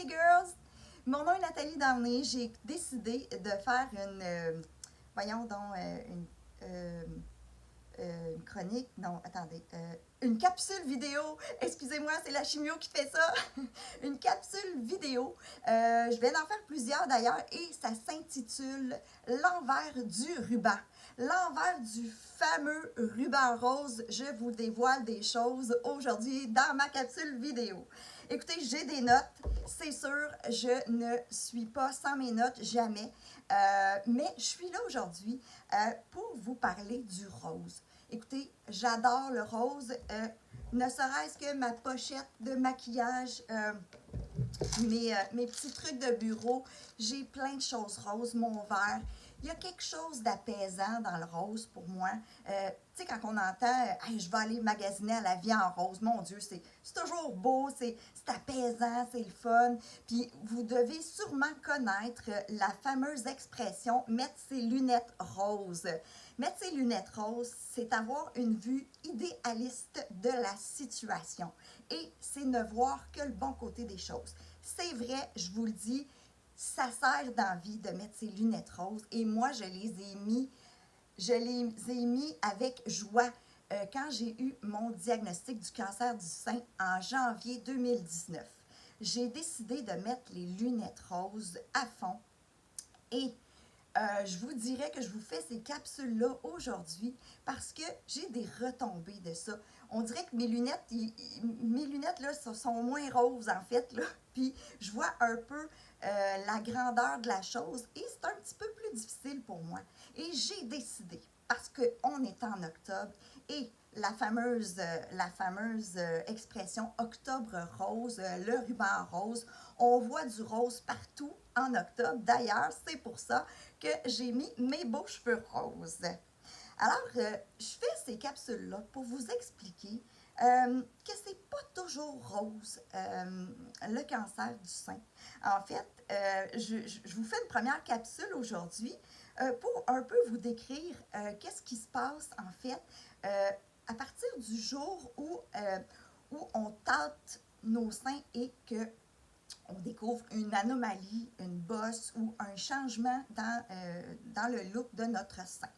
les girls! Mon nom est Nathalie Downey. J'ai décidé de faire voyons donc, euh, une chronique, non, attendez, une capsule vidéo. Excusez-moi, c'est la chimio qui fait ça. Une capsule vidéo. Je viens d'en faire plusieurs d'ailleurs et ça s'intitule L'envers du ruban. L'envers du fameux ruban rose. Je vous dévoile des choses aujourd'hui dans ma capsule vidéo. Écoutez, j'ai des notes, c'est sûr, je ne suis pas sans mes notes, jamais. Mais je suis là aujourd'hui pour vous parler du rose. Écoutez, j'adore le rose, ne serait-ce que ma pochette de maquillage, mes petits trucs de bureau, j'ai plein de choses roses, mon verre. Il y a quelque chose d'apaisant dans le rose pour moi. Tu sais, quand on entend hey, je vais aller magasiner à la vie en rose, mon Dieu, c'est toujours beau, c'est apaisant, c'est le fun. Puis vous devez sûrement connaître la fameuse expression mettre ses lunettes roses. Mettre ses lunettes roses, c'est avoir une vue idéaliste de la situation. Et c'est ne voir que le bon côté des choses. C'est vrai, je vous le dis, ça sert d'envie de mettre ses lunettes roses et moi je les ai mis avec joie quand j'ai eu mon diagnostic du cancer du sein en janvier 2019. J'ai décidé de mettre les lunettes roses à fond et je vous dirais que je vous fais ces capsules-là aujourd'hui parce que j'ai des retombées de ça. On dirait que mes lunettes là, sont moins roses en fait. Là. Puis je vois un peu la grandeur de la chose et c'est un petit peu plus difficile pour moi. Et j'ai décidé, parce qu'on est en octobre et la fameuse expression octobre rose, le ruban rose, on voit du rose partout en octobre. D'ailleurs, c'est pour ça que j'ai mis mes beaux cheveux roses. Alors, je fais ces capsules-là pour vous expliquer que c'est pas toujours rose, le cancer du sein. En fait, je vous fais une première capsule aujourd'hui pour un peu vous décrire qu'est-ce qui se passe en fait à partir du jour où on tâte nos seins et que on découvre une anomalie, une bosse ou un changement dans le look de notre sein.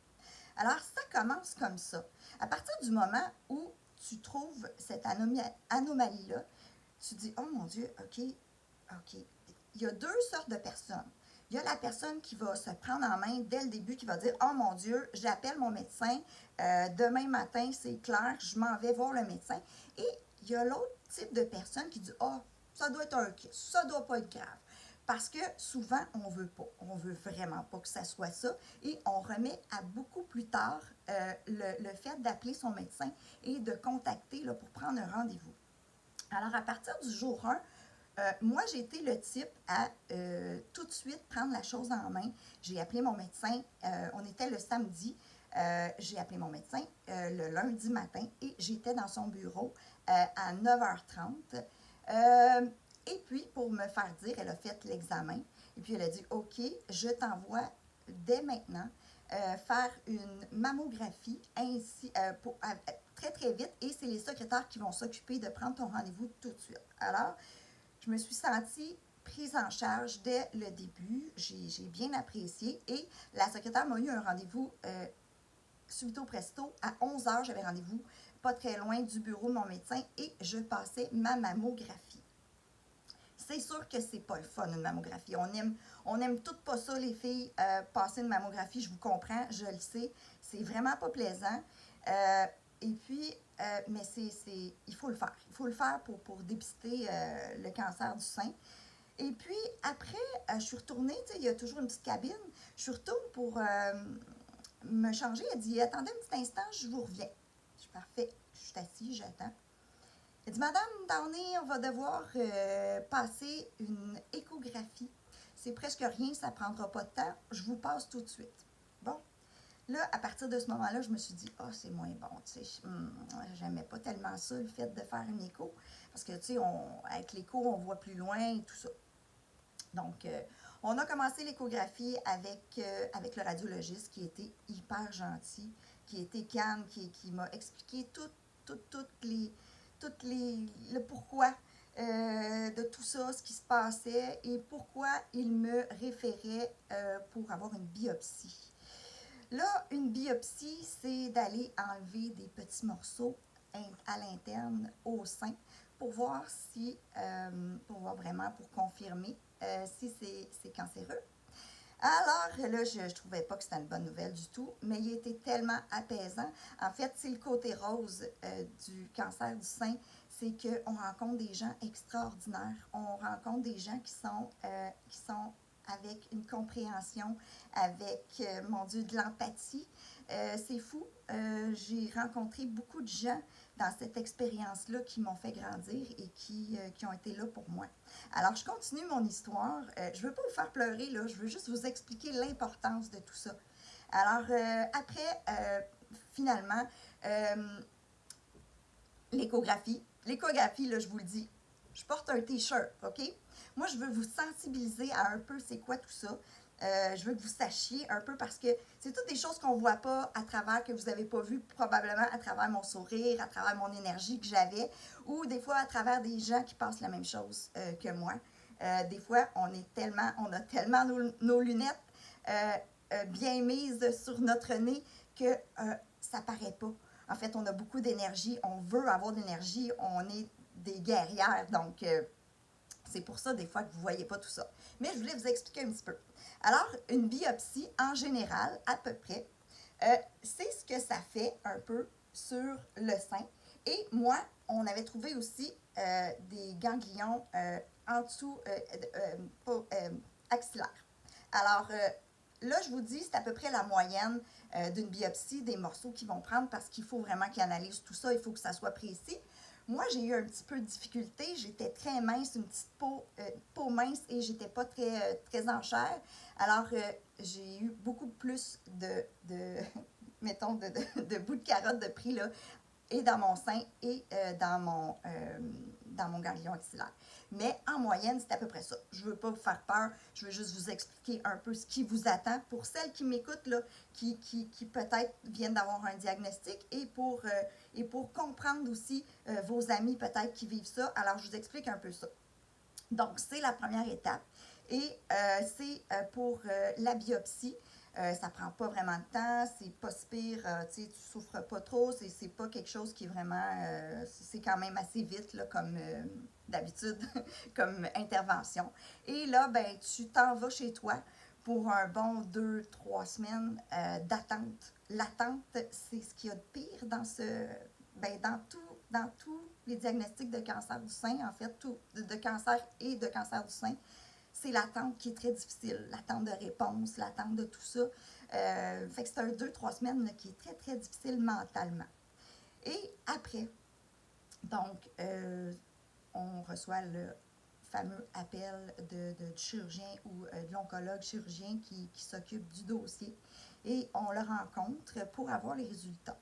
Alors, ça commence comme ça. À partir du moment où tu trouves cette anomalie-là, tu dis, oh mon Dieu, OK. Il y a deux sortes de personnes. Il y a la personne qui va se prendre en main dès le début, qui va dire, oh mon Dieu, j'appelle mon médecin, demain matin, c'est clair, je m'en vais voir le médecin. Et il y a l'autre type de personne qui dit, oh, ça doit être un kiss, ça doit pas être grave. Parce que souvent, on veut pas. On veut vraiment pas que ça soit ça. Et on remet à beaucoup plus tard le fait d'appeler son médecin et de contacter là, pour prendre un rendez-vous. Alors, à partir du jour 1, moi, j'ai été le type à tout de suite prendre la chose en main. J'ai appelé mon médecin. On était le samedi. J'ai appelé mon médecin le lundi matin et j'étais dans son bureau à 9h30. Et puis, pour me faire dire, elle a fait l'examen. Et puis, elle a dit, OK, je t'envoie dès maintenant faire une mammographie très, très vite. Et c'est les secrétaires qui vont s'occuper de prendre ton rendez-vous tout de suite. Alors, je me suis sentie prise en charge dès le début. J'ai bien apprécié. Et la secrétaire m'a eu un rendez-vous subito presto à 11h. J'avais rendez-vous pas très loin du bureau de mon médecin et je passais ma mammographie. C'est sûr que c'est pas le fun, une mammographie. On aime toutes pas ça, les filles, passer une mammographie, je vous comprends, je le sais. C'est vraiment pas plaisant. Et puis, mais il faut le faire. Il faut le faire pour dépister le cancer du sein. Et puis, après, je suis retournée, tu sais, il y a toujours une petite cabine. Je retourne pour me changer. Elle dit, attendez un petit instant, je vous reviens. Je suis parfait. Je suis assise, j'attends. Elle dit, Madame Downey, on va devoir passer une échographie. C'est presque rien, ça ne prendra pas de temps. Je vous passe tout de suite. Bon. Là, à partir de ce moment-là, je me suis dit, ah, c'est moins bon. Tu sais, j'aimais pas tellement ça, le fait de faire une écho. Parce que, tu sais, avec l'écho, on voit plus loin et tout ça. Donc, on a commencé l'échographie avec le radiologiste qui était hyper gentil, qui était calme, qui m'a expliqué le pourquoi de tout ça, ce qui se passait et pourquoi il me référait pour avoir une biopsie. Là, une biopsie, c'est d'aller enlever des petits morceaux à l'interne au sein pour voir si, pour voir vraiment, pour confirmer si c'est cancéreux. Alors là, je ne trouvais pas que c'était une bonne nouvelle du tout, mais il était tellement apaisant. En fait, c'est le côté rose du cancer du sein, c'est qu'on rencontre des gens extraordinaires. On rencontre des gens qui sont avec une compréhension, avec, mon Dieu, de l'empathie. C'est fou. J'ai rencontré beaucoup de gens dans cette expérience-là qui m'ont fait grandir et qui ont été là pour moi. Alors, je continue mon histoire. Je ne veux pas vous faire pleurer, là. Je veux juste vous expliquer l'importance de tout ça. Alors, après, finalement, l'échographie. L'échographie, là, je vous le dis, je porte un T-shirt, OK? Moi, je veux vous sensibiliser à un peu c'est quoi tout ça. Je veux que vous sachiez un peu parce que c'est toutes des choses qu'on ne voit pas à travers, que vous n'avez pas vu probablement à travers mon sourire, à travers mon énergie que j'avais, ou des fois à travers des gens qui passent la même chose que moi. Des fois, on a tellement nos lunettes bien mises sur notre nez que ça paraît pas. En fait, on a beaucoup d'énergie, on veut avoir de l'énergie, on est des guerrières, donc c'est pour ça des fois que vous ne voyez pas tout ça. Mais je voulais vous expliquer un petit peu. Alors, une biopsie, en général, à peu près, c'est ce que ça fait un peu sur le sein. Et moi, on avait trouvé aussi des ganglions en dessous axillaires. Alors, là, je vous dis, c'est à peu près la moyenne d'une biopsie des morceaux qu'ils vont prendre parce qu'il faut vraiment qu'ils analysent tout ça, il faut que ça soit précis. Moi, j'ai eu un petit peu de difficulté. J'étais très mince, une petite peau mince et j'étais pas très en chair. Alors, j'ai eu beaucoup plus mettons, de bouts de carotte de prix là, et dans mon sein et dans mon ganglion axillaire. Mais en moyenne, c'est à peu près ça. Je ne veux pas vous faire peur, je veux juste vous expliquer un peu ce qui vous attend. Pour celles qui m'écoutent, là, qui peut-être viennent d'avoir un diagnostic et pour comprendre aussi vos amis peut-être qui vivent ça. Alors, je vous explique un peu ça. Donc, c'est la première étape. Et c'est pour la biopsie. Ça prend pas vraiment de temps, c'est pas si pire, tu souffres pas trop, c'est pas quelque chose qui est vraiment, c'est quand même assez vite là, comme d'habitude, comme intervention. Et là, ben, tu t'en vas chez toi pour un bon 2, 3 semaines d'attente. L'attente, c'est ce qu'il y a de pire dans tous les diagnostics de cancer du sein, en fait, de cancer et de cancer du sein. C'est l'attente qui est très difficile, l'attente de réponse, l'attente de tout ça. Fait que c'est un 2, 3 semaines là, qui est très, très difficile mentalement. Et après, donc, on reçoit le fameux appel du chirurgien ou de l'oncologue chirurgien qui s'occupe du dossier et on le rencontre pour avoir les résultats.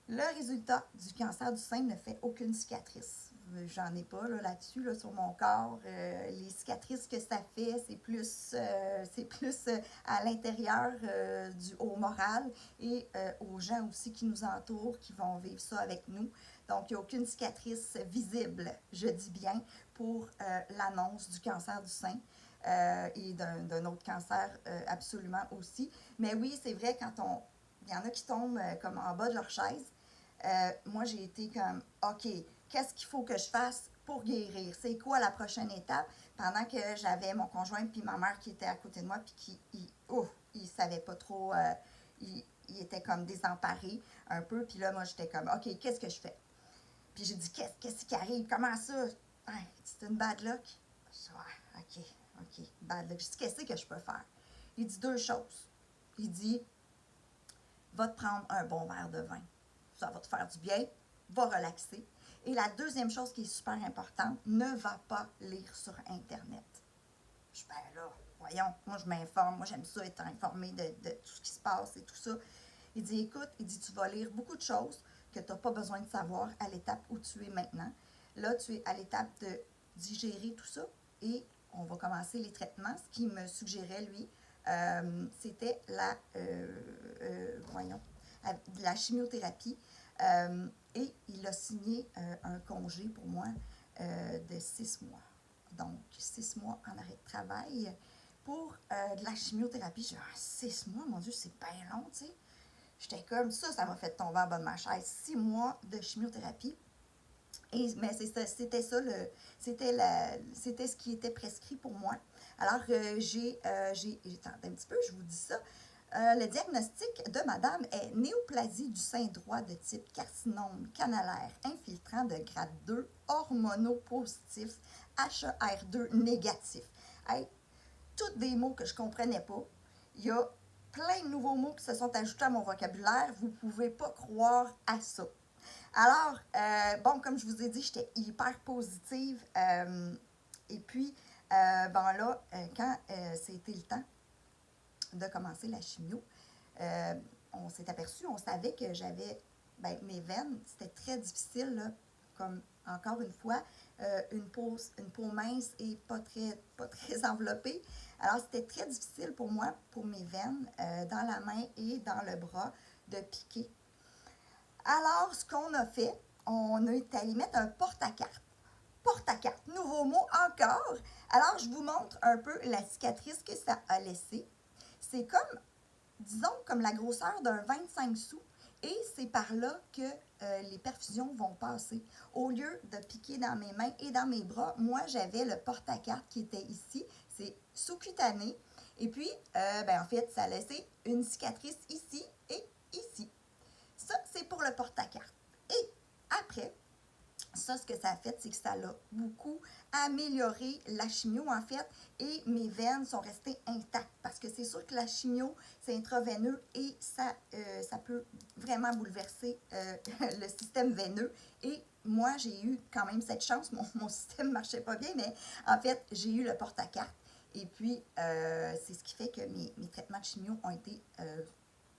Le résultat du cancer du sein ne fait aucune cicatrice. J'en ai pas là-dessus, là, sur mon corps. Les cicatrices que ça fait, c'est plus à l'intérieur au moral et aux gens aussi qui nous entourent, qui vont vivre ça avec nous. Donc, il n'y a aucune cicatrice visible, je dis bien, pour l'annonce du cancer du sein. Et d'un autre cancer absolument aussi. Mais oui, c'est vrai, il y en a qui tombent comme en bas de leur chaise. Moi, j'ai été comme, OK, qu'est-ce qu'il faut que je fasse pour guérir? C'est quoi la prochaine étape? Pendant que j'avais mon conjoint puis ma mère qui était à côté de moi puis il savait pas trop, il était comme désemparé un peu. Puis là, moi, j'étais comme, OK, qu'est-ce que je fais? Puis j'ai dit, qu'est-ce qui arrive? Comment ça? Hey, c'est une bad luck? Je dis, OK, bad luck. Je dis, qu'est-ce que je peux faire? Il dit 2 choses. Il dit, va te prendre un bon verre de vin. Ça va te faire du bien, va relaxer. Et la deuxième chose qui est super importante, ne va pas lire sur Internet. Je dis, ben là, voyons, moi je m'informe, moi j'aime ça être informée de tout ce qui se passe et tout ça. Il dit, écoute, tu vas lire beaucoup de choses que tu n'as pas besoin de savoir à l'étape où tu es maintenant. Là, tu es à l'étape de digérer tout ça et on va commencer les traitements. Ce qu'il me suggérait, lui, c'était la chimiothérapie. Et il a signé un congé pour moi de 6 mois. Donc, 6 mois en arrêt de travail pour de la chimiothérapie. J'ai dit, 6 mois, mon Dieu, c'est bien long, tu sais. J'étais comme ça m'a fait tomber en bas de ma chaise. 6 mois de chimiothérapie. Mais c'était ça, c'était ce qui était prescrit pour moi. Alors, attendez un petit peu, je vous dis ça. Le diagnostic de madame est néoplasie du sein droit de type carcinome canalaire infiltrant de grade 2, hormonopositif, HER2 négatif. Hey, tous des mots que je ne comprenais pas. Il y a plein de nouveaux mots qui se sont ajoutés à mon vocabulaire. Vous ne pouvez pas croire à ça. Alors, bon, comme je vous ai dit, j'étais hyper positive. Et puis, quand c'était le temps de commencer la chimio, on s'est aperçu, on savait que j'avais mes veines, c'était très difficile, là, comme encore une fois, une peau mince et pas très enveloppée. Alors, c'était très difficile pour moi, pour mes veines, dans la main et dans le bras, de piquer. Alors, ce qu'on a fait, on est allé mettre un porte-à-carte. Porte-à-carte, nouveau mot encore. Alors, je vous montre un peu la cicatrice que ça a laissée. C'est comme, disons, comme la grosseur d'un 25 sous. Et c'est par là que les perfusions vont passer. Au lieu de piquer dans mes mains et dans mes bras, moi, j'avais le porte-à-carte qui était ici. C'est sous-cutané. Et puis, en fait, ça a laissé une cicatrice ici et ici. Ça, c'est pour le porte-à-carte. Et après, ça, ce que ça a fait, c'est que ça a beaucoup amélioré la chimio, en fait, et mes veines sont restées intactes. Parce que c'est sûr que la chimio, c'est intraveineux et ça peut vraiment bouleverser le système veineux. Et moi, j'ai eu quand même cette chance. Mon système ne marchait pas bien, mais en fait, j'ai eu le porte-à-carte. Et puis, c'est ce qui fait que mes traitements de chimio ont été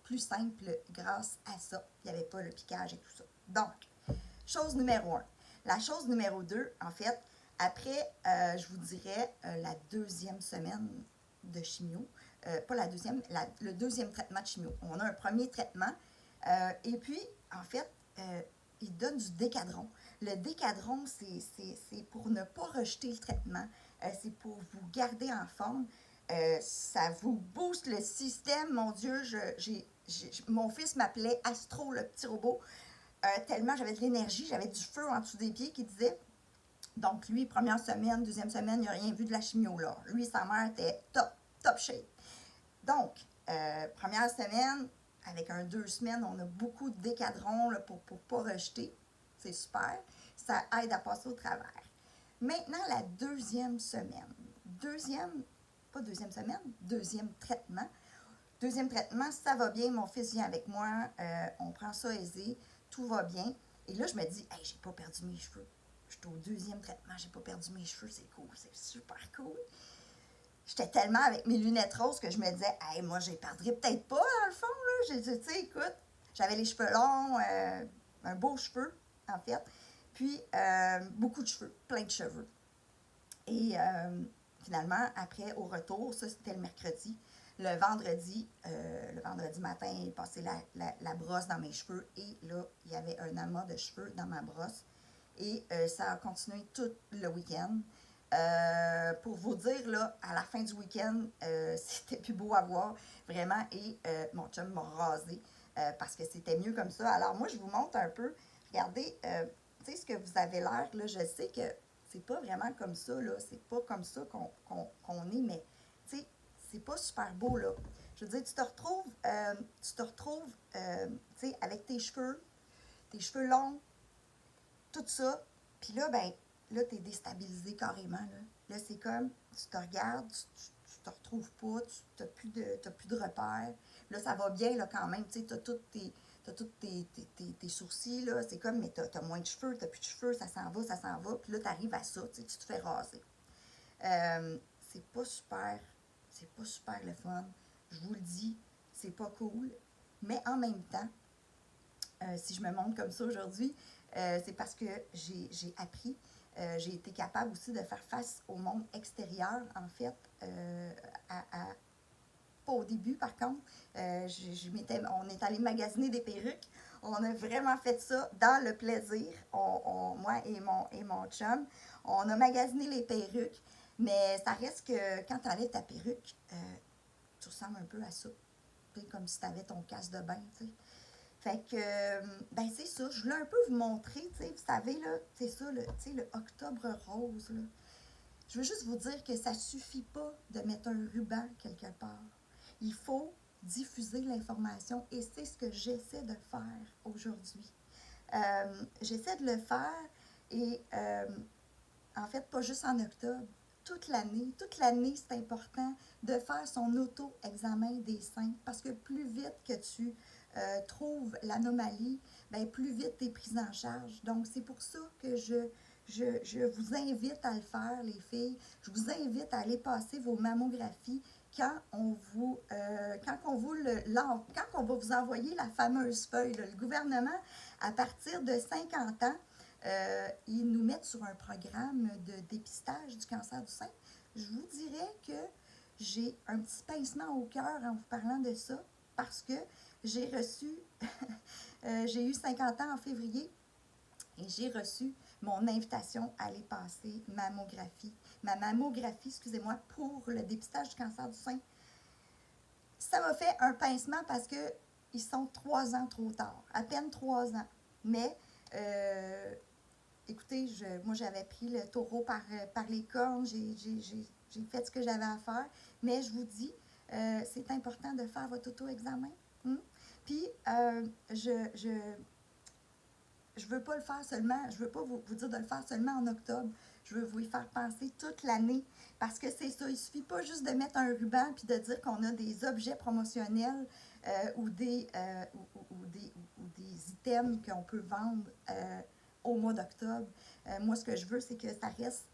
plus simple grâce à ça. Il n'y avait pas le piquage et tout ça. Donc, chose numéro 1. La chose numéro 2, en fait, après, je vous dirais, la deuxième semaine de chimio, pas la deuxième, le deuxième traitement de chimio. On a un premier traitement, et puis, en fait, il donne du décadron. Le décadron, c'est pour ne pas rejeter le traitement, c'est pour vous garder en forme. Ça vous booste le système, mon Dieu, mon fils m'appelait Astro, le petit robot, tellement j'avais de l'énergie, j'avais du feu en dessous des pieds qui disait. Donc, lui, première semaine, deuxième semaine, il n'a rien vu de la chimio, là. Lui, sa mère était top shape. Donc, première semaine, avec 2 semaines, on a beaucoup de décadron là, pour ne pas rejeter. C'est super. Ça aide à passer au travers. Maintenant, la deuxième semaine. Deuxième traitement. Deuxième traitement, ça va bien, mon fils vient avec moi, on prend ça aisé, tout va bien. Et là, je me dis, hey, j'ai pas perdu mes cheveux. Je suis au deuxième traitement, j'ai pas perdu mes cheveux, c'est cool, c'est super cool. J'étais tellement avec mes lunettes roses que je me disais, hey, moi, je les perdrai peut-être pas, dans le fond, là. Tu sais, écoute, j'avais les cheveux longs, un beau cheveu, en fait. Puis, beaucoup de cheveux, plein de cheveux. Et finalement, après, au retour, ça, c'était le mercredi. Le vendredi matin, il passait la brosse dans mes cheveux et là, il y avait un amas de cheveux dans ma brosse. Et ça a continué tout le week-end. Pour vous dire, là, à la fin du week-end, c'était plus beau à voir, vraiment. Et mon chum m'a rasé parce que c'était mieux comme ça. Alors moi, je vous montre un peu. Regardez, tu sais ce que vous avez l'air, là, je sais que c'est pas vraiment comme ça, là. C'est pas comme ça qu'on est, mais tu sais, c'est pas super beau, là. Je veux dire, tu te retrouves, tu sais, avec tes cheveux longs, tout ça. Puis là, là, t'es déstabilisé carrément, là. Là, c'est comme, tu te regardes, tu te retrouves pas, tu n'as plus de repères. Là, ça va bien, là, quand même, tu sais, t'as tous tes sourcils, là, c'est comme, mais t'as moins de cheveux, t'as plus de cheveux, ça s'en va, puis là, t'arrives à ça, tu sais, tu te fais raser. C'est pas super le fun, je vous le dis, c'est pas cool, mais en même temps, si je me montre comme ça aujourd'hui, c'est parce que j'ai appris, j'ai été capable aussi de faire face au monde extérieur, en fait, pas au début, par contre. On est allé magasiner des perruques. On a vraiment fait ça dans le plaisir. Moi et mon chum, on a magasiné les perruques, mais ça reste que quand tu enlèves ta perruque, tu ressembles un peu à ça. Comme si tu avais ton casque de bain, tu sais. Fait que, ben c'est ça, je voulais un peu vous montrer, tu sais, vous savez, là, c'est ça, tu sais, le octobre rose, là. Je veux juste vous dire que ça suffit pas de mettre un ruban quelque part. Il faut diffuser l'information et c'est ce que j'essaie de faire aujourd'hui. J'essaie de le faire et en fait, pas juste en octobre, toute l'année. Toute l'année, c'est important de faire son auto-examen des seins parce que plus vite que tu trouves l'anomalie, ben, plus vite tu es prise en charge. Donc, c'est pour ça que je vous invite à le faire, les filles. Je vous invite à aller passer vos mammographies quand on va vous envoyer la fameuse feuille. Là, le gouvernement, à partir de 50 ans, ils nous mettent sur un programme de dépistage du cancer du sein. Je vous dirais que j'ai un petit pincement au cœur en vous parlant de ça parce que j'ai reçu, j'ai eu 50 ans en février et j'ai reçu mon invitation à aller passer ma mammographie, excusez-moi, pour le dépistage du cancer du sein. Ça m'a fait un pincement parce que ils sont 3 ans trop tard, à peine 3 ans. Mais écoutez, moi j'avais pris le taureau par les cornes, j'ai fait ce que j'avais à faire, mais je vous dis, c'est important de faire votre auto-examen. Puis, je veux pas le faire seulement, je veux pas vous dire de le faire seulement en octobre, je veux vous y faire penser toute l'année, parce que c'est ça, il suffit pas juste de mettre un ruban puis de dire qu'on a des objets promotionnels ou des items qu'on peut vendre au mois d'octobre. Moi, ce que je veux, c'est que ça reste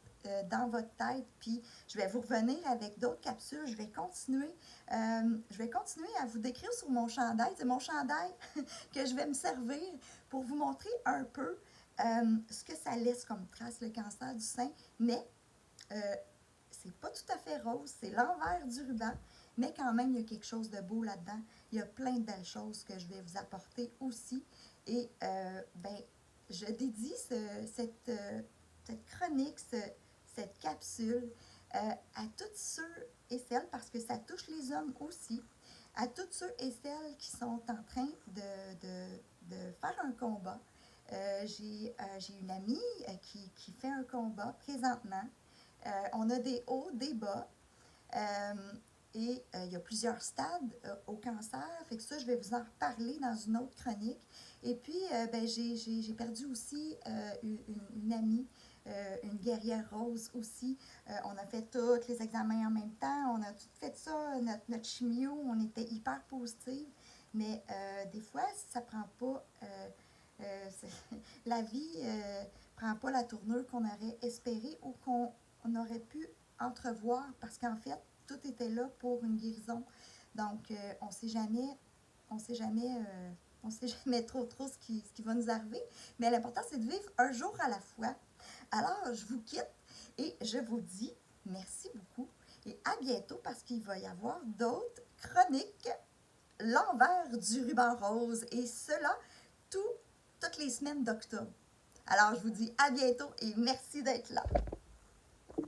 dans votre tête, puis je vais vous revenir avec d'autres capsules. Je vais continuer à vous décrire sur mon chandail. C'est mon chandail que je vais me servir pour vous montrer un peu ce que ça laisse comme trace, le cancer du sein, mais c'est pas tout à fait rose, c'est l'envers du ruban, mais quand même, il y a quelque chose de beau là-dedans. Il y a plein de belles choses que je vais vous apporter aussi. Et ben, je dédie cette chronique, cette capsule à toutes ceux et celles, parce que ça touche les hommes aussi, à toutes ceux et celles qui sont en train de faire un combat. J'ai une amie qui fait un combat présentement. On a des hauts, des bas. Et il y a plusieurs stades au cancer. Fait que ça, je vais vous en reparler dans une autre chronique. Et puis, ben, j'ai perdu aussi une amie, une guerrière rose aussi. On a fait tous les examens en même temps. On a tout fait ça, notre chimio. On était hyper positive. Mais des fois, ça prend pas... la vie prend pas la tournure qu'on aurait espéré ou qu'on aurait pu entrevoir parce qu'en fait, tout était là pour une guérison. Donc, on ne sait jamais trop ce qui va nous arriver. Mais l'important, c'est de vivre un jour à la fois. Alors, je vous quitte et je vous dis merci beaucoup et à bientôt parce qu'il va y avoir d'autres chroniques, l'envers du ruban rose et cela toutes les semaines d'octobre. Alors, je vous dis à bientôt et merci d'être là.